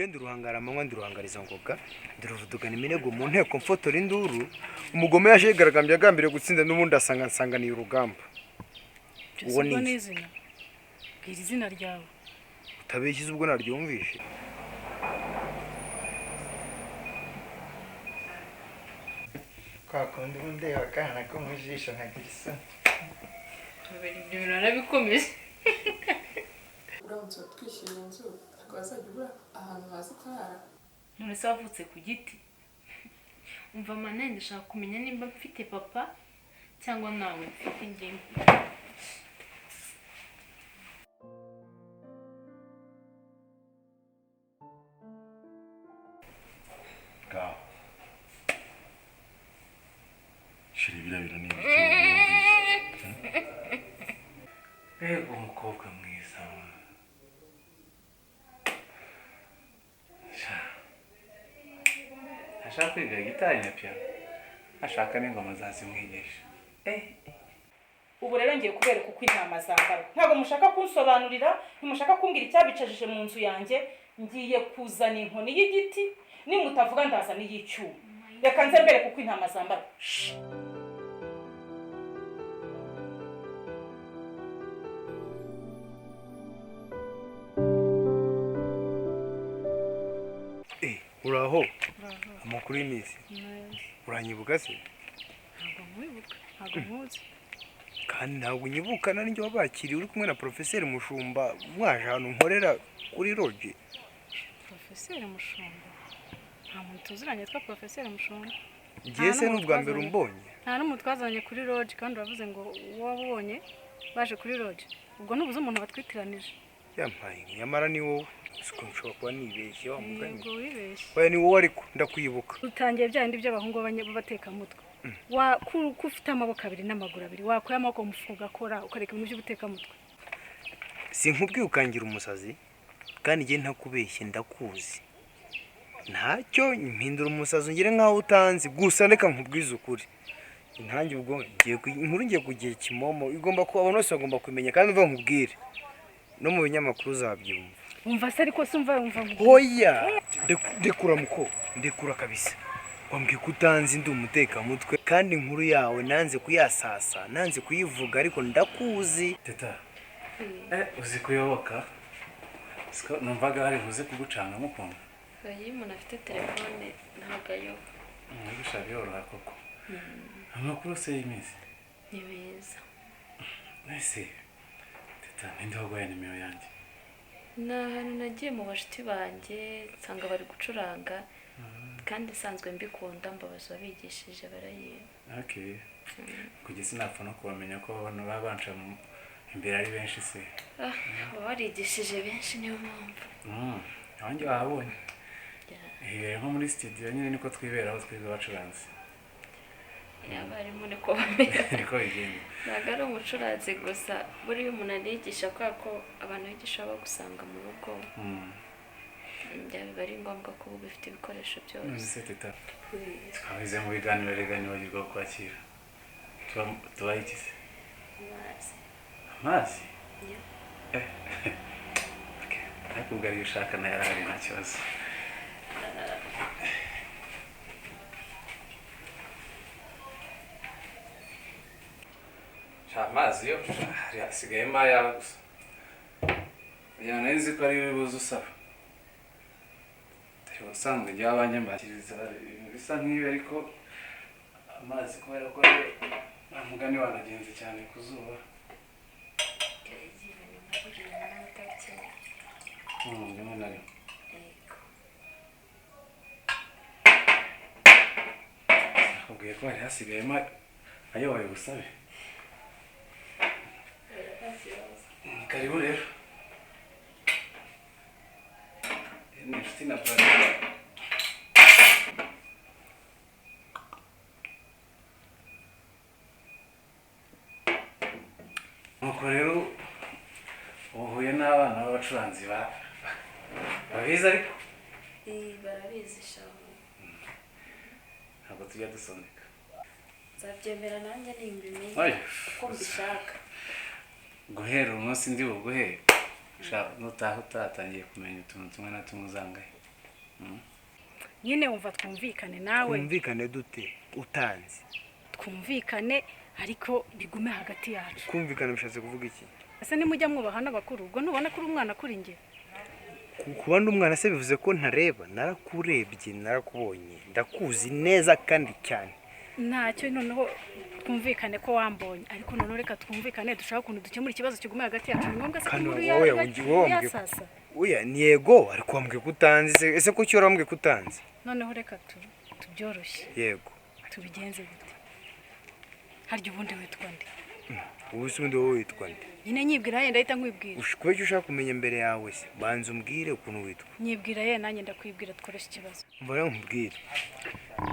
genda uruhangara amanywa ndiruhangariza ngoga ndiruvudugana iminego mu nteko mfotora induru umugome yaje yigaragambye agambire gutsinda n'ubundi asanganiye urugamba uwo ni izina bwira izina ryawe utabeshyize ubwo naryumvishe kwakundi ubundi wakana ko mu jisho nkagira isoni ibyo bintu narabikomeje uramutse twishyura inzu ntabwo wazajya ubura ahantu haza ukarara none se wavutse ku giti umva mane ndashaka kumenya nimba mfite papa cyangwa nawe mfite ingimbi shira ibirabira ni ego umukobwa mwiza ashaka kwiga gitari na piano ashaka n'ingoma zazimwigisha ubu rero ngiye kubereka uko intama zambara ntabwo mushaka kunsobanurira ntimushaka kumbwira icyabicajije mu nzu yanjye ngiye kuzana inkoni y'igiti nimutavuga ndaza n'iy'icyuma reka nze mbereke uko intama zambara uraho amakuru y'iminsi uranyibuka se ntabwo nkuzi kandi ntabwo unyibukana n'ibyo wabakiriye uri kumwe na Professeur Mushumba mwaje ahantu nkorera kuri Roge. Professeur Mushumba nta muntu tuziranye twa Professeur Mushumba ngiye se n'ubwa mbere umbonye nta n'umuntu twazanye kuri Roge kandi uravuze ngo wabonye baje kuri Roge ubwo nubuze umuntu batwitiranije yampaye nyamara ni wowe siko nshobora kuba nibeshye wa mugani ngo wibeshye oya ni wowe ariko ndakwibuka utangiye bya bindi by'abahungu b'abateka mutwe kufite amaboko abiri n'amaguru abiri wakoye amaboko mufuka ugakora ukareka ibintu by'ubuteka mutwe sinkubwiye ukangira umusazi kandi ngiye ntakubeshye ndakuzi ntacyo mpindura umusazi ngire nkaho utanzi gusa reka nkubwize ukuri ntangiye ubwo inkuru ngiye kugiye kimomo igomba kuba abantu bose bagomba kumenya kandi uva nkubwire no mu binyamakuru zabyumva umva se ariko sumva hoya ndekura muko ndekura kabisa wambwiye ko utanzi ndi umutekamutwe kandi inkuru yawe nanze kuyasasa nanze kuyivuga ariko ndakuzi teta uzi kuyoboka siko numvaga hari buze kugucanga mukuntu iyo umuntu afite telefone ntabwo ayoba gushaka yoroha koko amakuru se y'iminsi ni beza ese teta ninde waguhaye nimero yanjye ni ahantu nagiye mu bashuti banjye nsanga bari gucuranga kandi nsanzwe mbikunda mbabaza abigishije barayiba okay kugeza sinapfa no kubamenya ko abantu baba banca imbere ari benshi se baba barigishije benshi niyo mpamvu abanjye bahabonye nko muri studio nyine niko twiberaho twiga abacuranzi abarimu niko bamenya niko bigenda ntabwo ari umucuranzi gusa buriya umuntu arigisha kubera ko abantu bigisha bagusanga mu rugo biba ari ngombwa ko uba ufite ibikoresho byose teta twabize mu biganiro rega ntibagirwa kwakira tubaye iki se amazi ariko ubwo ariyo ushaka nayo arahari nta kibazo amazi yo hasigayemo ayawe gusa kugira ngo nzi ko ari buze usaba ubusanzwe njye wabanyambakiriza ibintu bisa nk'ibi ariko amazi kubera ko mugani wanagenze cyane ku zuba rimwe na rimwe nakubwiye ko hari hasigayemo ayo wawe busabe karibu rero ni inshuti na brother nuko rero uhuye n'abana b'abacuranzi babizi ariko barabizi shaho ntabwo tujya dusoneka nzabyemera nanjye nimbimenye uko mbishaka guhera umunsi ndi buguhe nutaha utatangiye kumenya utuntu tumwe na tumwe uzangahe nyine wumva twumvikane nawe twumvikane dute utanze twumvikane ariko bigume hagati yacu kumvikana bishatse kuvuga iki ese nimujya mwubaha n'abakuru ubwo ntubona ko uri umwana kuri njye kuba ndi umwana se bivuze ko ntareba narakurebye narakubonye ndakuzi neza kandi cyane ntacyo noneho twumvikane ko wambonye ariko noneho reka twumvikane dushaka ukuntu dukemura ikibazo kigume hagati yacu ni ngombwa se ko inkuru yasasa oya ni yego ariko wambwiye ko utanze ese kuki wambwiye ko utanze noneho reka tubyoroshye yego tubigenze gute harya ubundi witwa nde ubu se ubundi wowe witwa nde nyine nyibwira ye ndahita nkwibwira kubera icyo ushaka kumenya mbere yawe se banza umbwire ukuntu witwa nyibwira ye nanjye ndakwibwira tworoshye ikibazo mva rero nkubwire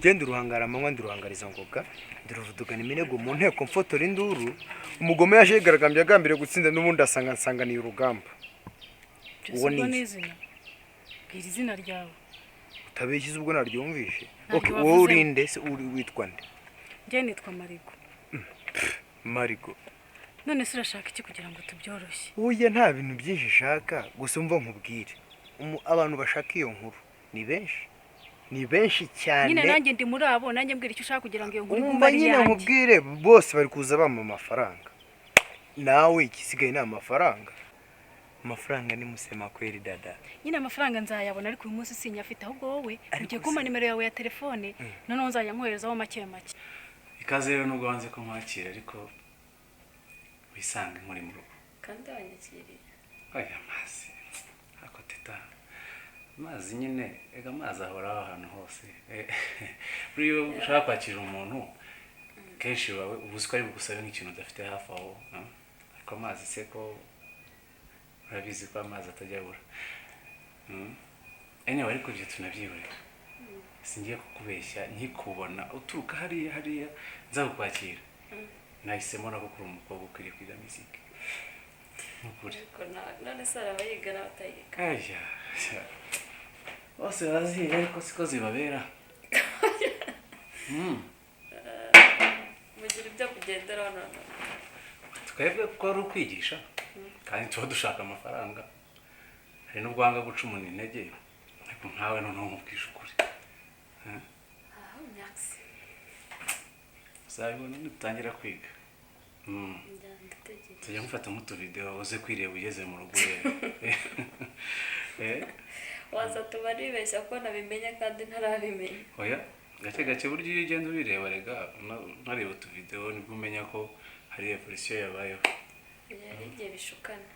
genda uruhangara amanywa ndiruhangariza ngoga ndiruvudugana iminego mu nteko mfotora induru umugome yaje yigaragambye agambiriye gutsinda n'ubundi asanganiye urugamba uwo ni izina bwira izina ryawe utabeshyize ubwo naryumvishe wowe urinde se witwa nde njye nitwa Marigo Marigo none se urashaka iki kugira ngo tubyoroshye oya nta bintu byinshi shaka gusa umva nkubwire abantu bashaka iyo nkuru ni benshi cyane nyine nanjye ndi muri abo nanjye mbwira icyo ushaka kugira ngo iyo nkuru umva nyine nkubwire bose bari kuza bampa amafaranga nawe igisigaye ni amafaranga ni musema kweli dada nyine amafaranga nzayabona ariko uyu munsi sinyafite ahubwo wowe ugiye kumpa nimero yawe ya telefone noneho nzajya nkoherezaho make ikaze rero nubwo wanze ko mwakira ariko wisange muri mu rugo kandi wanyakiriye oya amazi ako teta amazi nyine ega amazi ahoraho ahantu hose buriyo ushaka kwakira umuntu kenshi wawe ubuzi ko ari bugusabe nk'ikintu udafite hafi aho ariko amazi se ko urabizi ko amazi atajya abura anyway ariko ibyo tunabyibonera singiye kukubeshya nkikubona uturuka hariya nzagukwakira nahisemo nako kuri umukobwa ukwiriye kwiga muzika nukuri none se arabayiga n'abatayiga aya bose baziga ariko siko zibabera mugira ibyo kugenderaho none twebwe ko ari ukwigisha kandi tuba dushaka amafaranga hari n'ubwo wanga guca umuntu intege ariko nkawe noneho nkubwisha ukuri nyakisi uzabibona nidutangira kwiga tujya mufata nk'utuvidewo uze kwireba ugeze mu rugo waza tuba nibeshya ko nabimenya kandi ntarabimenya oya gake gake buryo iyo ugenda ubireba rega ntareba utuvidewo nibwo umenya ko hari evolution yabayeho hari igihe bishukana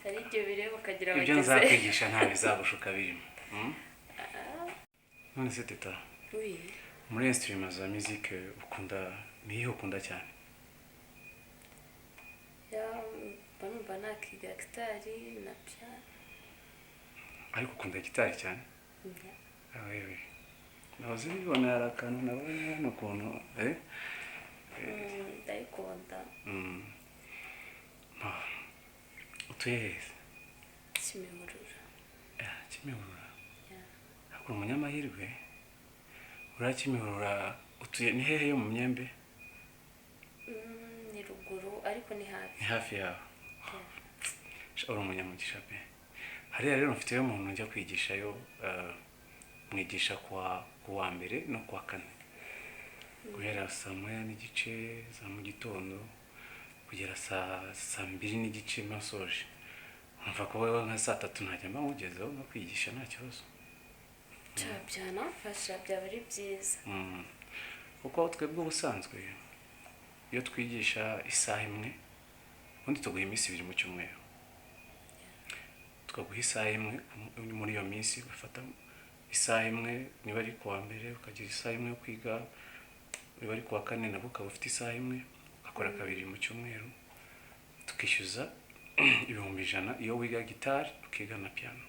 hari igihe bireba ukagira ibyo nzakwigisha nta bizagushuka birimo none se teta muri instrument za musique ukunda niyo ukunda cyane banumva nakiga gitari na piano ariko ukunda gitari cyane wewe nahoze bibona hari akantu nabonye hano ukuntu ndayikunda utuye heza Kimihurura akora umunyamahirwe Kimihurura utuye ni hehe yo mu Myembe ni ruguru ariko ni hafi yawe uri umunyamugisha pe hariya rero mfiteyo umuntu njya kwigishayo mwigisha kuwa mbere no kuwa kane guhera saa moya n'igice za mu gitondo kugera saa 2:30 masoje umva ko wewe nka saa 3 ntajya mba mugezeho no kwigisha nta kibazo byanafasha byaba ari byiza kuko twebwe ubusanzwe iyo twigisha isaha imwe undi tuguha iminsi 2 mu cyumweru tukaguha isaha imwe muri iyo minsi ugafata isaha imwe niba ari kuwa mbere ukagira isaha imwe yo kwiga niba ari kuwa kane nabwo ukaba ufite isaha imwe ugakora 2 mu cyumweru tukishyuza 100 iyo wiga gitari ukiga na piano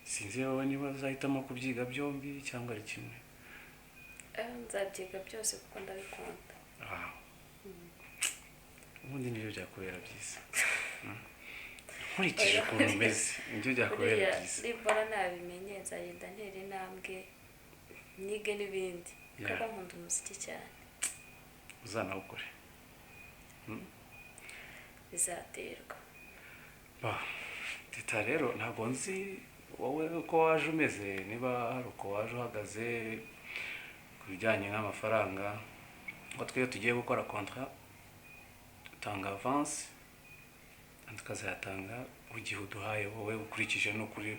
sinzi wowe niba uzahitamo kubyiga byombi cyangwa ari kimwe nzabyiga byose kuko ndabikunda ubundi nibyo byakubera byiza nkurikije ukuntu umeze nibyo byakubera byiza nibona nabimenye nzagenda ntera intambwe nige n'ibindi kuko nkunda umuziki cyane uzanawukore bizaterwa teta rero ntabwo nzi wowe uko waje umeze, niba hari uko waje uhagaze ku bijyanye n'amafaranga. Ngo twe tugiye gukora contrat dutanga avance tukazayatanga igihe uduhaye wowe ukurikije no kuri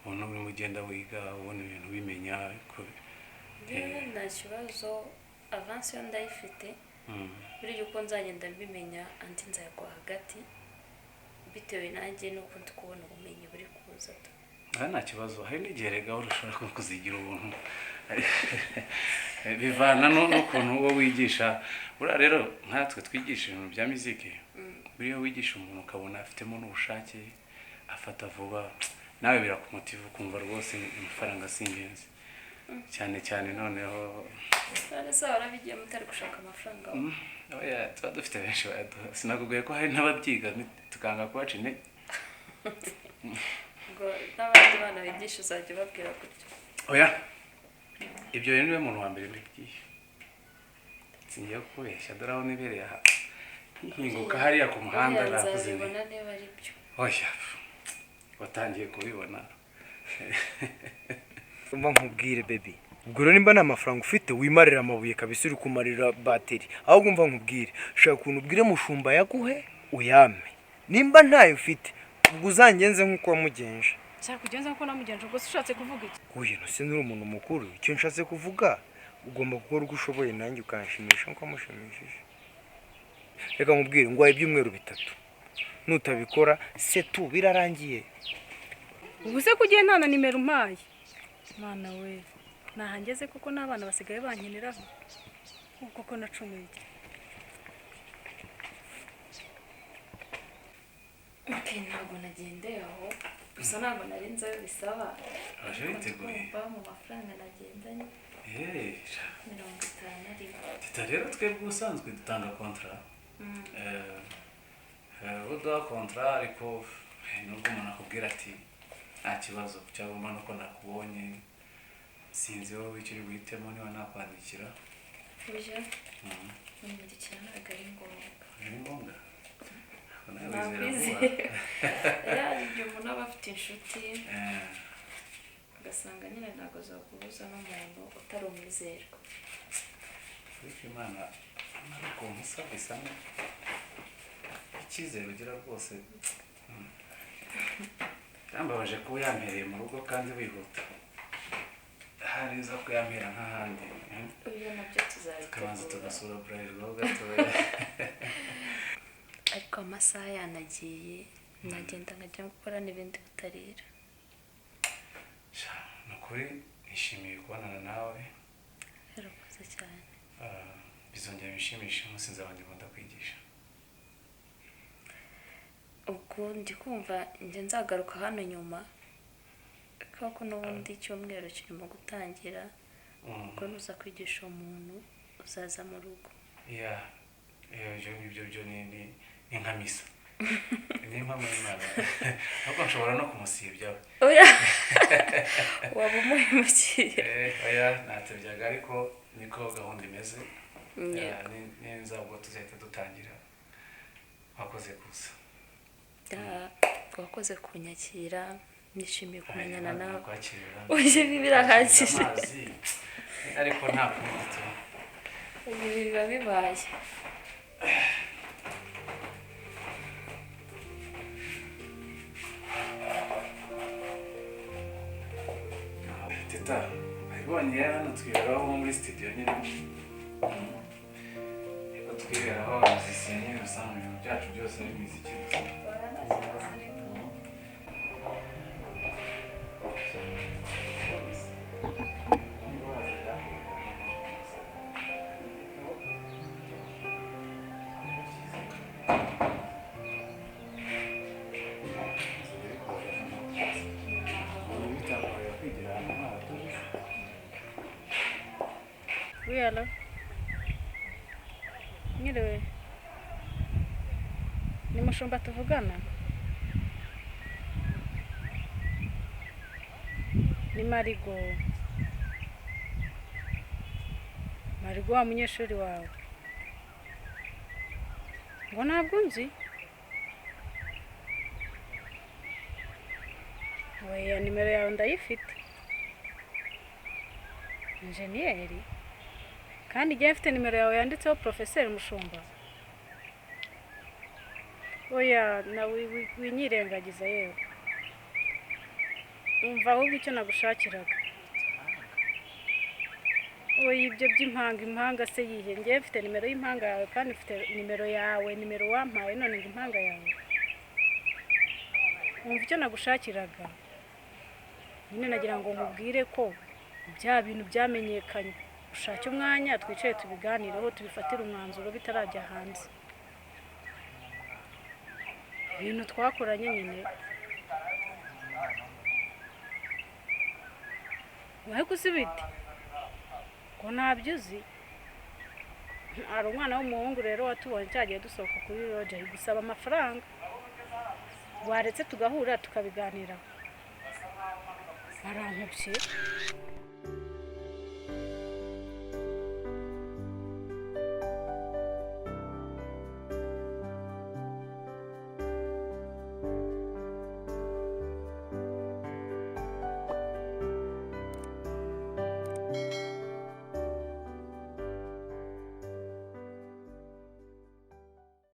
ubona urimo ugenda wiga ubona ibintu bimenya. nta kibazo avance yo ndayifite buri uko nzagenda mbimenya andi nzayakwa hagati bitewe nanjye nuko ndi kubona ubumenyi buri kuza. Nta kibazo, hari n'igihe rega ushobora kuzigira ubuntu bivana n'ukuntu uwo wigisha. Buriya rero nkatwe twigisha ibintu bya muziki, buriya wigisha umuntu ukabona afitemo n'ubushake afata vuba, nawe birakumotiva ukumva rwose amafaranga si ingenzi cyane cyane. Noneho none se warabigiye mutari gushaka amafaranga? oya tuba dufite benshi bayaduha, sinakuguye ko hari n'ababyiga tukanga kubaca intege. ngo n'abandi bana bigisha uzajya ubabwira gutyo? Oya, ibyo rero niwe muntu wa mbere mbibwiye, singiye kubeshya. Dore aho nibereye aha nkinguka hariya ku muhanda nakuze nzabibona niba ari byo. oya watangiye kubibona. umva nkubwire baby, ubwo rero nimba nta mafaranga ufite wimarira amabuye kabisa uri kumarira bateri. ahubwo umva nkubwire, shaka ukuntu ubwire mushumba yaguhe uyame. nimba ntayo ufite ubwo uzangenze nk'uko wamugenje. nshaka kugenza nk'uko namugenje. ubwo se ushatse kuvuga iki? uyu ntuse uri umuntu mukuru, icyo nshatse kuvuga ugomba gukora uko ushoboye nanjye ukanshimisha nk'uko wamushimishije. reka nkubwire ngo ibyumweru 3 nutabikora se tu birarangiye. ubu se kugiye nta na nimero umpaye? Mana we, nahangeze kuko n'abana basigaye bankeneraho kuko nacumuye. Okay, ntabwo nagendeye aho gusa ntabwo nari nzi ayo bisaba. Aje witeguye? Kumva mu mafaranga nagendanye 50 ariko teta rero twebwe ubusanzwe dutanga contrat. uduha contrat ariko nubwo umuntu akubwira ati nta kibazo cyangwa nuko nakubonye sinzi wowe icyo uri buhitemo niba nakwandikira. burya umurikira ntabwo ari ngombwa. Ari ngombwa? igihe umuntu aba afite inshuti ugasanga nyine ntabwo zaguhuza n'umuntu utari umwizerwa. ariko Imana ari ukuntu usa bisa icyizere ugira rwose. Yambabaje kuba yampereye mu rugo kandi wihuta, hariza ko yampera nk'ahandi. Ibyo nabyo tuzabitegura, tukabanza tugasura Bralirwa gatoya. ariko amasaha yanagiye nagenda nkajya gukora n'ibindi butarira. Ni ukuri nishimiye kubonana nawe. Yarakoze cyane. Bizongera bishimisha umunsi nzabandi ndakwigisha. ubwo ndi kumva njye nzagaruka hano nyuma kuko n'ubundi icyumweru kirimo gutangira. ubwo nuza kwigisha umuntu uzaza mu rugo. ibyo ni nka misa. ni impamvu y'Imana. ahubwo nshobora no kumusibya we. oya waba umuhemukiye. oya natebyaga ariko niko gahunda imeze. neza ubwo tuzahita dutangira. wakoze kuza. wakoze kunyakira, nishimiye kumenyana nawe. uje birahagije ariko nta kundi ibi biba bibaye. teta ayibonye hano twiberaho muri studio nyine. twiberaho abamuzisiye nyine usanga ibintu byacu byose ari imiziki gusa. Hello. Nyiriwe. Ni mushumba tuvugana? Ni Marigo. Marigo wa munyeshuri wawe. Ngo ntabwo nzi. oya nimero yawe ndayifite injeniyeri kandi igihe mfite nimero yawe yanditseho Professeur Mushumba. Oya nawe winyirengagiza yewe. Umva ahubwo icyo nagushakiraga. Oya ibyo impanga se yihe ngiye mfite nimero y'impanga yawe kandi mfite nimero yawe nimero wampaye none ngo impanga yawe. Umva icyo nagushakiraga. Nyine nagira ngo nkubwire ko bya bintu byamenyekanye. Ushake umwanya twicaye tubiganireho tubifatira umwanzuro bitarajya hanze. Ibintu twakoranye nyine. Wahe kusibiti. Ko ntabyo uzi. Ari umwana w'umuhungu rero watubonye cyagiye dusohoka kuri Roger gusaba amafaranga. Waretse tugahura tukabiganiraho. Arankubye.